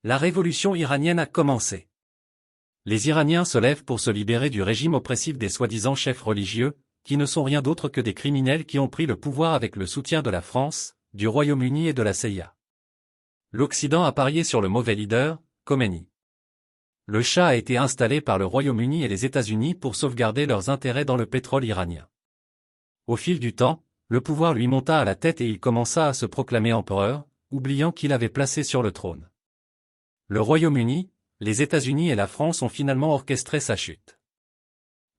La révolution iranienne a commencé. Les Iraniens se lèvent pour se libérer du régime oppressif des soi-disant chefs religieux, qui ne sont rien d'autre que des criminels qui ont pris le pouvoir avec le soutien de la France, du Royaume-Uni et de la CIA. L'Occident a parié sur le mauvais leader, Khomeini. Le Shah a été installé par le Royaume-Uni et les États-Unis pour sauvegarder leurs intérêts dans le pétrole iranien. Au fil du temps, le pouvoir lui monta à la tête et il commença à se proclamer empereur, oubliant qu'il avait placé sur le trône. Le Royaume-Uni, les États-Unis et la France ont finalement orchestré sa chute.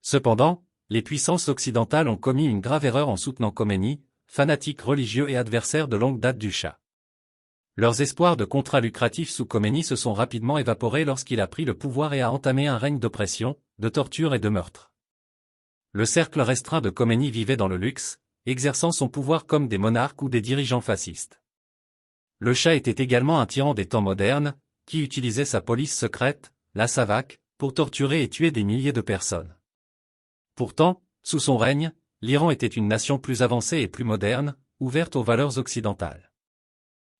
Cependant, les puissances occidentales ont commis une grave erreur en soutenant Khomeini, fanatique religieux et adversaire de longue date du Shah. Leurs espoirs de contrats lucratifs sous Khomeini se sont rapidement évaporés lorsqu'il a pris le pouvoir et a entamé un règne d'oppression, de torture et de meurtre. Le cercle restreint de Khomeini vivait dans le luxe, exerçant son pouvoir comme des monarques ou des dirigeants fascistes. Le Shah était également un tyran des temps modernes, qui utilisait sa police secrète, la SAVAK, pour torturer et tuer des milliers de personnes. Pourtant, sous son règne, l'Iran était une nation plus avancée et plus moderne, ouverte aux valeurs occidentales.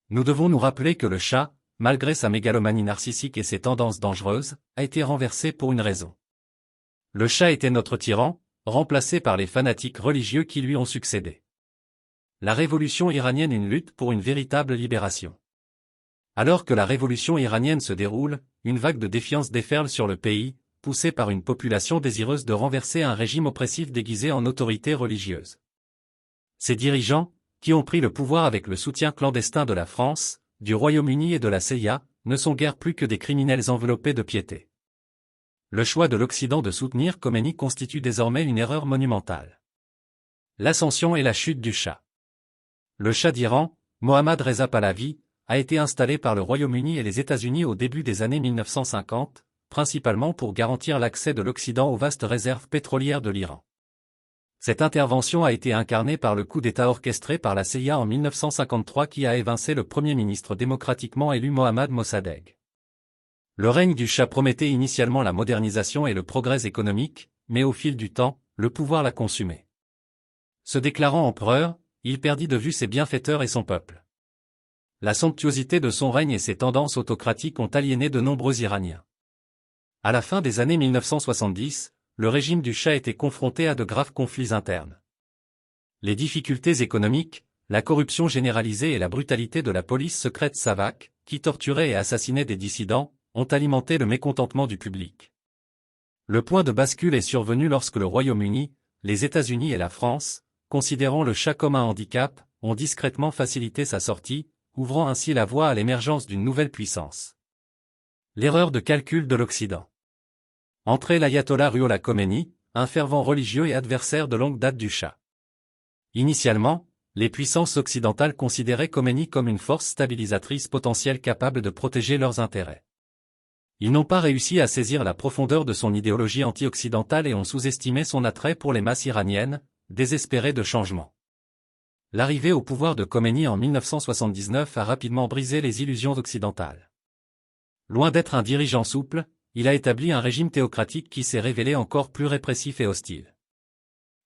Nous devons nous rappeler que le Shah, malgré sa mégalomanie narcissique et ses tendances dangereuses, a été renversé pour une raison. Le Shah était notre tyran, remplacé par les fanatiques religieux qui lui ont succédé. La révolution iranienne est une lutte pour une véritable libération. Alors que la révolution iranienne se déroule, une vague de défiance déferle sur le pays, poussée par une population désireuse de renverser un régime oppressif déguisé en autorité religieuse. Ces dirigeants, qui ont pris le pouvoir avec le soutien clandestin de la France, du Royaume-Uni et de la CIA, ne sont guère plus que des criminels enveloppés de piété. Le choix de l'Occident de soutenir Khomeini constitue désormais une erreur monumentale. L'ascension et la chute du Shah. Le Shah d'Iran, Mohammad Reza Pahlavi, a été installé par le Royaume-Uni et les États-Unis au début des années 1950, principalement pour garantir l'accès de l'Occident aux vastes réserves pétrolières de l'Iran. Cette intervention a été incarnée par le coup d'État orchestré par la CIA en 1953 qui a évincé le Premier ministre démocratiquement élu Mohammad Mossadegh. Le règne du Shah promettait initialement la modernisation et le progrès économique, mais au fil du temps, le pouvoir l'a consumé. Se déclarant empereur, il perdit de vue ses bienfaiteurs et son peuple. La somptuosité de son règne et ses tendances autocratiques ont aliéné de nombreux Iraniens. À la fin des années 1970, le régime du Shah était confronté à de graves conflits internes. Les difficultés économiques, la corruption généralisée et la brutalité de la police secrète SAVAK, qui torturait et assassinait des dissidents, ont alimenté le mécontentement du public. Le point de bascule est survenu lorsque le Royaume-Uni, les États-Unis et la France, considérant le Shah comme un handicap, ont discrètement facilité sa sortie, ouvrant ainsi la voie à l'émergence d'une nouvelle puissance. L'erreur de calcul de l'Occident. Entrait l'ayatollah Ruhollah Khomeini, un fervent religieux et adversaire de longue date du Shah. Initialement, les puissances occidentales considéraient Khomeini comme une force stabilisatrice potentielle capable de protéger leurs intérêts. Ils n'ont pas réussi à saisir la profondeur de son idéologie anti-occidentale et ont sous-estimé son attrait pour les masses iraniennes, désespérées de changement. L'arrivée au pouvoir de Khomeini en 1979 a rapidement brisé les illusions occidentales. Loin d'être un dirigeant souple, il a établi un régime théocratique qui s'est révélé encore plus répressif et hostile.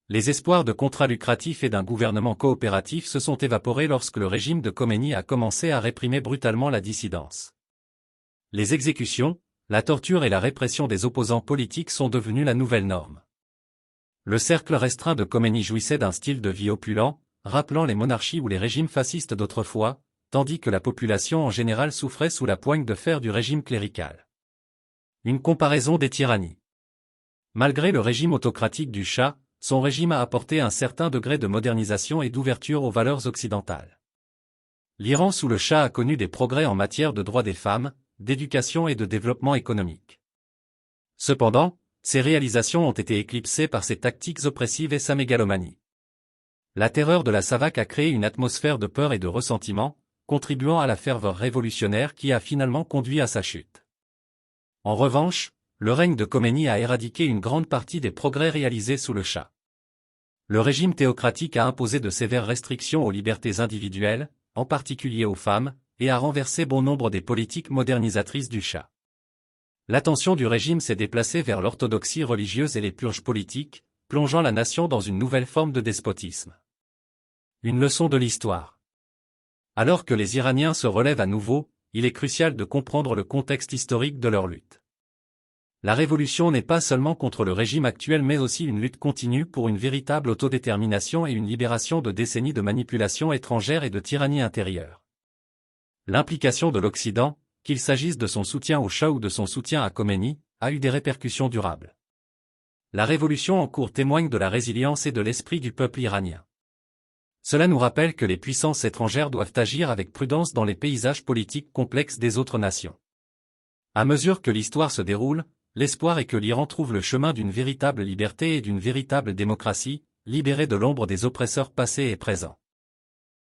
Les espoirs de contrats lucratifs et d'un gouvernement coopératif se sont évaporés lorsque le régime de Khomeini a commencé à réprimer brutalement la dissidence. Les exécutions, la torture et la répression des opposants politiques sont devenues la nouvelle norme. Le cercle restreint de Khomeini jouissait d'un style de vie opulent, rappelant les monarchies ou les régimes fascistes d'autrefois, tandis que la population en général souffrait sous la poigne de fer du régime clérical. Une comparaison des tyrannies. Malgré le régime autocratique du Shah, son régime a apporté un certain degré de modernisation et d'ouverture aux valeurs occidentales. L'Iran sous le Shah a connu des progrès en matière de droits des femmes, d'éducation et de développement économique. Cependant, ces réalisations ont été éclipsées par ses tactiques oppressives et sa mégalomanie. La terreur de la SAVAK a créé une atmosphère de peur et de ressentiment, contribuant à la ferveur révolutionnaire qui a finalement conduit à sa chute. En revanche, le règne de Khomeini a éradiqué une grande partie des progrès réalisés sous le Shah. Le régime théocratique a imposé de sévères restrictions aux libertés individuelles, en particulier aux femmes, et a renversé bon nombre des politiques modernisatrices du Shah. L'attention du régime s'est déplacée vers l'orthodoxie religieuse et les purges politiques, plongeant la nation dans une nouvelle forme de despotisme. Une leçon de l'histoire. Alors que les Iraniens se relèvent à nouveau, il est crucial de comprendre le contexte historique de leur lutte. La révolution n'est pas seulement contre le régime actuel mais aussi une lutte continue pour une véritable autodétermination et une libération de décennies de manipulation étrangère et de tyrannie intérieure. L'implication de l'Occident, qu'il s'agisse de son soutien au Shah ou de son soutien à Khomeini, a eu des répercussions durables. La révolution en cours témoigne de la résilience et de l'esprit du peuple iranien. Cela nous rappelle que les puissances étrangères doivent agir avec prudence dans les paysages politiques complexes des autres nations. À mesure que l'histoire se déroule, l'espoir est que l'Iran trouve le chemin d'une véritable liberté et d'une véritable démocratie, libérée de l'ombre des oppresseurs passés et présents.